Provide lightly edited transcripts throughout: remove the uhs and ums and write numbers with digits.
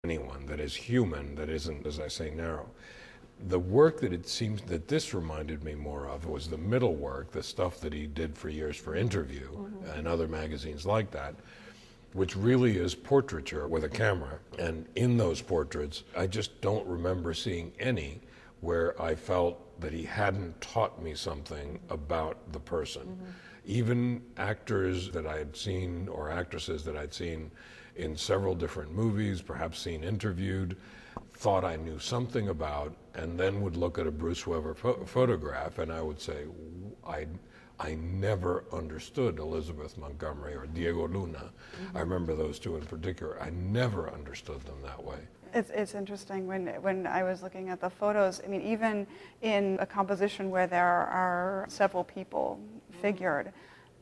anyone that is human, that isn't, as I say, narrow. The work that it seems that this reminded me more of was the middle work, the stuff that he did for years for Interview and other magazines like that, which really is portraiture with a camera. And in those portraits, I just don't remember seeing any where I felt that he hadn't taught me something about the person. Even actors that I had seen, or actresses that I'd seen in several different movies, perhaps seen interviewed, thought I knew something about, and then would look at a Bruce Weber photograph and I would say, I never understood Elizabeth Montgomery or Diego Luna. I remember those two in particular. I never understood them that way. It's interesting when I was looking at the photos, I mean, even in a composition where there are several people figured,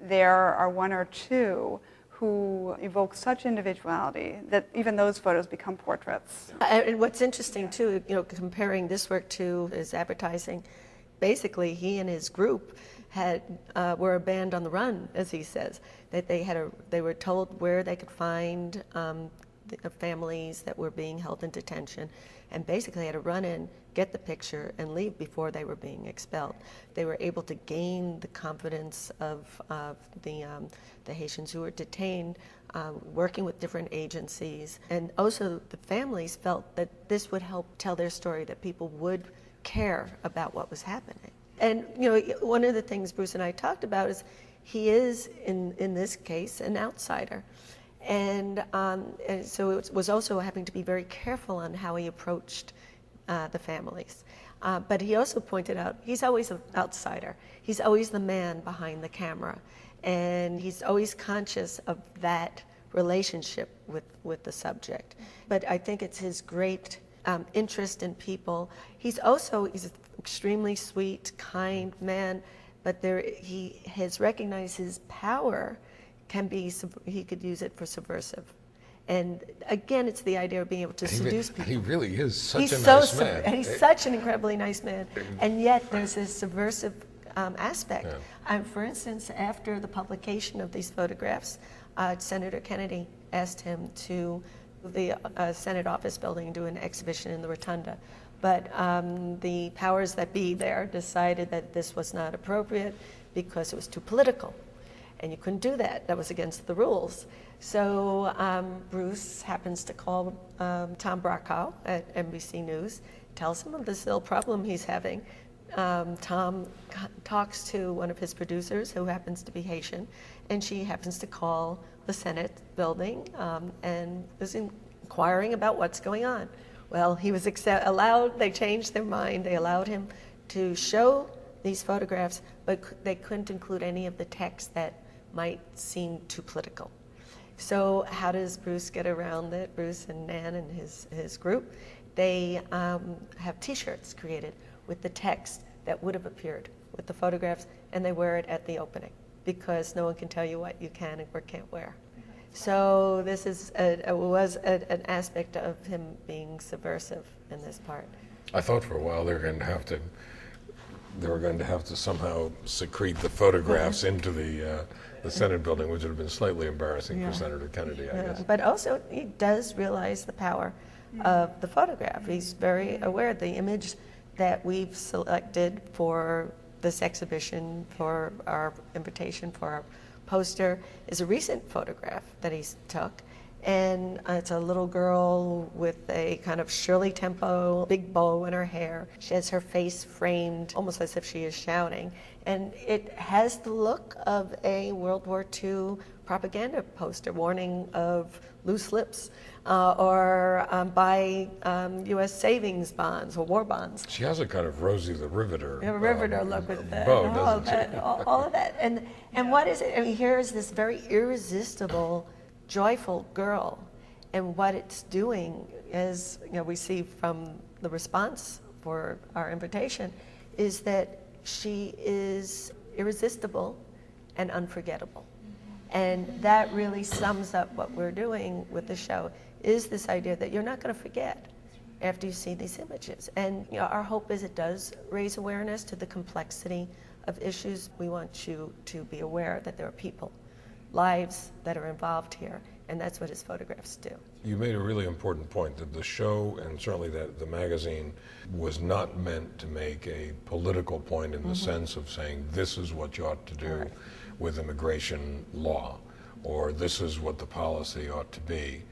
there are one or two who evoke such individuality that even those photos become portraits. And what's interesting too, comparing this work to his advertising, basically he and his group were a band on the run, as he says. That they were told where they could find the families that were being held in detention, and basically had to run in, get the picture, and leave before they were being expelled. They were able to gain the confidence of the Haitians who were detained, working with different agencies. And also the families felt that this would help tell their story, that people would care about what was happening. And one of the things Bruce and I talked about is he is, in this case, an outsider. And so it was also having to be very careful on how he approached the families. But he also pointed out he's always an outsider. He's always the man behind the camera. And he's always conscious of that relationship with the subject. But I think it's his great interest in people. He's an extremely sweet, kind man, but he has recognized his power he could use it for subversive. And again, it's the idea of being able to seduce people. He really is such a nice man. And he's such an incredibly nice man. And yet there's this subversive aspect. Yeah. For instance, after the publication of these photographs, Senator Kennedy asked him to the Senate office building and do an exhibition in the rotunda. But the powers that be there decided that this was not appropriate because it was too political. And you couldn't do that. That was against the rules. So Bruce happens to call Tom Brokaw at NBC News, tells him of this little problem he's having. Tom talks to one of his producers, who happens to be Haitian, and she happens to call the Senate building and was inquiring about what's going on. Well, he was allowed, they changed their mind, they allowed him to show these photographs, but they couldn't include any of the text that might seem too political. So how does Bruce get around it? Bruce and Nan and his group, they have T-shirts created with the text that would have appeared with the photographs, and they wear it at the opening because no one can tell you what you can and or can't wear. So this was an aspect of him being subversive in this part. I thought for a while they were going to have to somehow secrete the photographs into the Senate building, which would have been slightly embarrassing for Senator Kennedy, I guess. But also, he does realize the power of the photograph. He's very aware of the image that we've selected for this exhibition, for our invitation, for our poster, is a recent photograph that he took. And it's a little girl with a kind of Shirley Temple, big bow in her hair. She has her face framed almost as if she is shouting. And it has the look of a World War II propaganda poster warning of loose lips or buy U.S. savings bonds or war bonds. She has a kind of Rosie the Riveter. Riveter look with that, bow, all of that. And what is it? I mean, here is this very irresistible, joyful girl, and what it's doing, as we see from the response for our invitation, is that she is irresistible and unforgettable. And that really sums up what we're doing with the show, is this idea that you're not going to forget after you see these images. And our hope is it does raise awareness to the complexity of issues. We want you to be aware that there are people, lives that are involved here, and that's what his photographs do. You made a really important point that the show, and certainly that the magazine, was not meant to make a political point in the sense of saying this is what you ought to do with immigration law, or this is what the policy ought to be.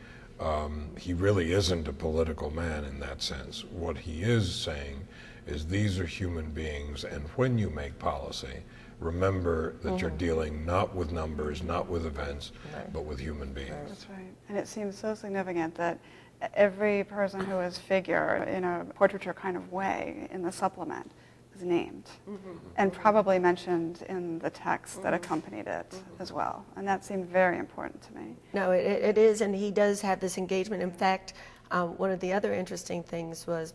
He really isn't a political man in that sense. What he is saying is these are human beings, and when you make policy, remember that you're dealing not with numbers, not with events, but with human beings. That's right. And it seems so significant that every person who is figured in a portraiture kind of way in the supplement is named and probably mentioned in the text that accompanied it as well. And that seemed very important to me. No, it is, and he does have this engagement. In fact, one of the other interesting things was,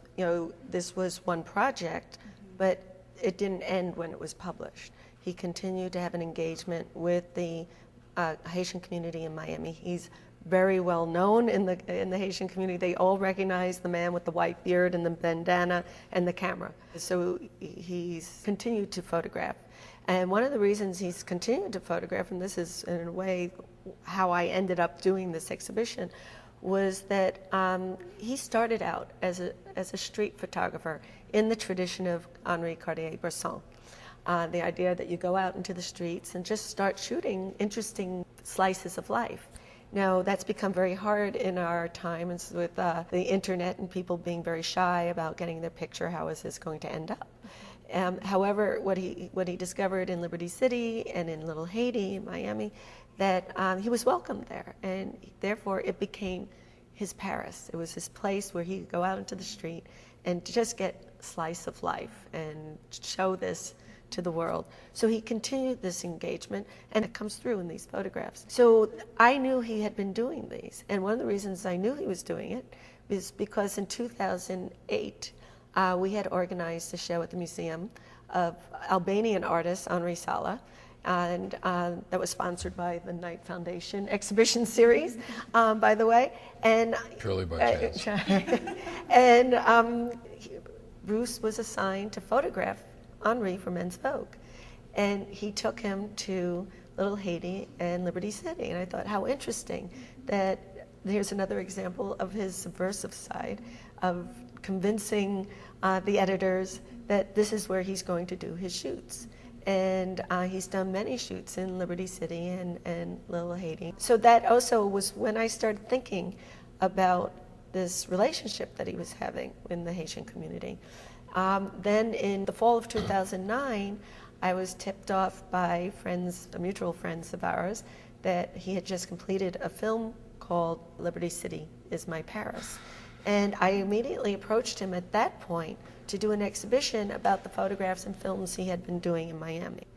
this was one project, but it didn't end when it was published. He continued to have an engagement with the Haitian community in Miami. He's very well known in the Haitian community. They all recognize the man with the white beard and the bandana and the camera. So he's continued to photograph. And one of the reasons he's continued to photograph, and this is in a way how I ended up doing this exhibition, was that he started out as a street photographer in the tradition of Henri Cartier-Bresson. The idea that you go out into the streets and just start shooting interesting slices of life. Now, that's become very hard in our times with the internet and people being very shy about getting their picture. How is this going to end up? However, what he discovered in Liberty City and in Little Haiti, in Miami, that he was welcomed there, and therefore it became his Paris. It was his place where he could go out into the street and just get a slice of life and show this to the world. So he continued this engagement, and it comes through in these photographs. So I knew he had been doing these, and one of the reasons I knew he was doing it is because in 2008, we had organized a show at the Museum of Albanian artist Henri Sala, and that was sponsored by the Knight Foundation exhibition series, by the way. And Purely by chance. And Bruce was assigned to photograph Henri for Men's Vogue, and he took him to Little Haiti and Liberty City, and I thought, how interesting that here's another example of his subversive side, of convincing the editors that this is where he's going to do his shoots. And he's done many shoots in Liberty City and Little Haiti. So that also was when I started thinking about this relationship that he was having in the Haitian community. Then in the fall of 2009, I was tipped off by friends, mutual friends of ours, that he had just completed a film called Liberty City is My Paris. And I immediately approached him at that point to do an exhibition about the photographs and films he had been doing in Miami.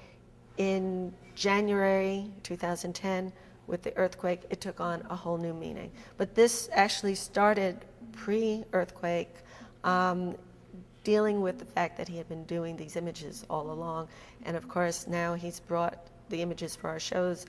In January 2010, with the earthquake, it took on a whole new meaning. But this actually started pre-earthquake, dealing with the fact that he had been doing these images all along. And of course, now he's brought the images for our shows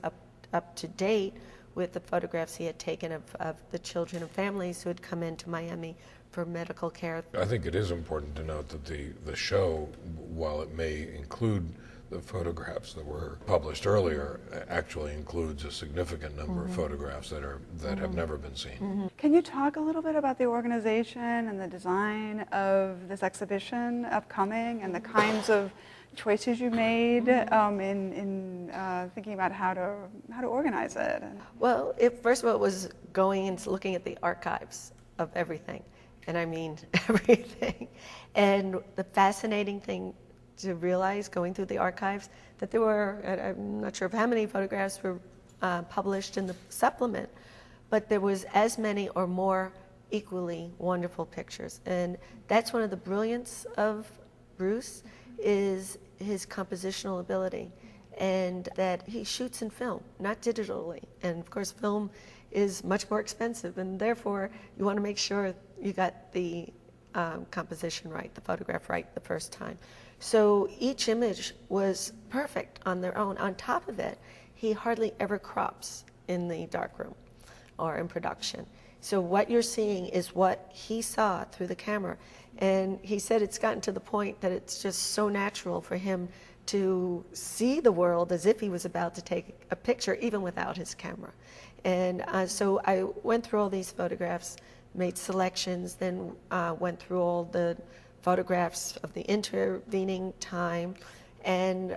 up to date with the photographs he had taken of the children and families who had come into Miami for medical care. I think it is important to note that the show, while it may include the photographs that were published earlier, actually includes a significant number of photographs that have never been seen. Can you talk a little bit about the organization and the design of this exhibition upcoming and the kinds of choices you made in thinking about how to organize it? Well, first of all, it was going and looking at the archives of everything, and I mean everything. And the fascinating thing to realize going through the archives that there were, I'm not sure of how many photographs were published in the supplement, but there was as many or more equally wonderful pictures. And that's one of the brilliance of Bruce, is his compositional ability, and that he shoots in film, not digitally. And of course, film is much more expensive, and therefore you want to make sure you got the composition right, the photograph right the first time. So each image was perfect on their own. On top of it, he hardly ever crops in the darkroom or in production. So what you're seeing is what he saw through the camera. And he said it's gotten to the point that it's just so natural for him to see the world as if he was about to take a picture, even without his camera. And so I went through all these photographs, made selections, then went through all the photographs of the intervening time, and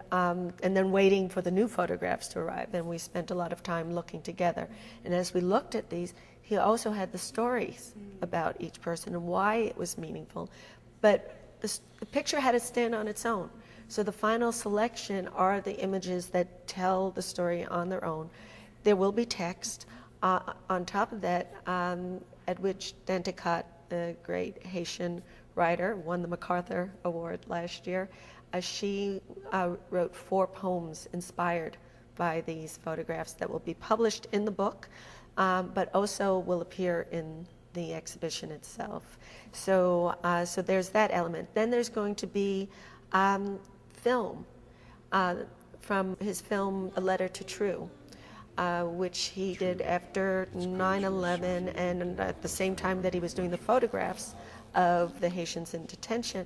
then waiting for the new photographs to arrive. And we spent a lot of time looking together. And as we looked at these, he also had the stories about each person and why it was meaningful. But the picture had to stand on its own. So the final selection are the images that tell the story on their own. There will be text. On top of that, Edwidge Danticat, the great Haitian writer, won the MacArthur Award last year. She wrote 4 poems inspired by these photographs that will be published in the book, but also will appear in the exhibition itself. So there's that element. Then there's going to be film from his film A Letter to True, which he did after 9/11 and at the same time that he was doing the photographs of the Haitians in detention.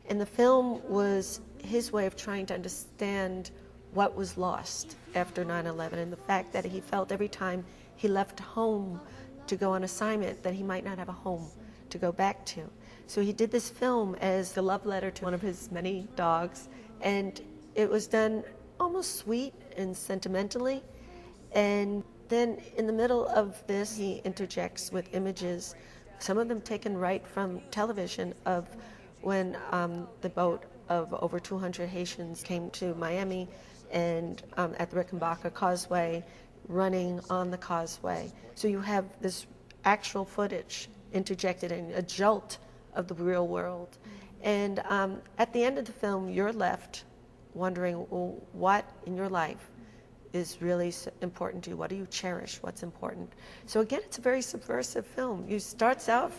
And the film was his way of trying to understand what was lost after 9/11 and the fact that he felt every time he left home to go on assignment that he might not have a home to go back to. So he did this film as the love letter to one of his many dogs, and it was done almost sweet and sentimentally. And then in the middle of this, he interjects with images, some of them taken right from television, of when the boat of over 200 Haitians came to Miami and at the Rickenbacker Causeway, running on the causeway. So you have this actual footage interjected in a jolt of the real world. And at the end of the film, you're left wondering, well, what in your life is really important to you? What do you cherish? What's important? So again, it's a very subversive film. It starts off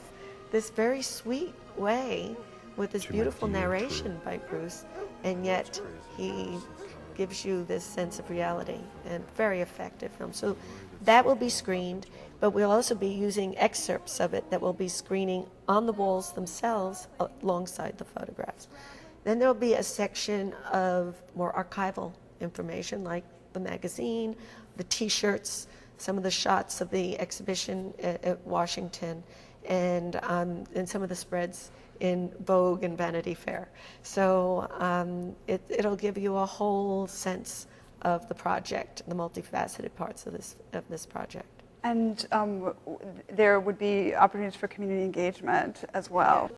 this very sweet way with this beautiful narration by Bruce, and yet he gives you this sense of reality, and very effective film. So that will be screened, but we'll also be using excerpts of it that will be screening on the walls themselves alongside the photographs. Then there'll be a section of more archival information like the magazine, the t-shirts, some of the shots of the exhibition at Washington, and some of the spreads in Vogue and Vanity Fair. So it'll give you a whole sense of the project, the multifaceted parts of this project. And there would be opportunities for community engagement as well.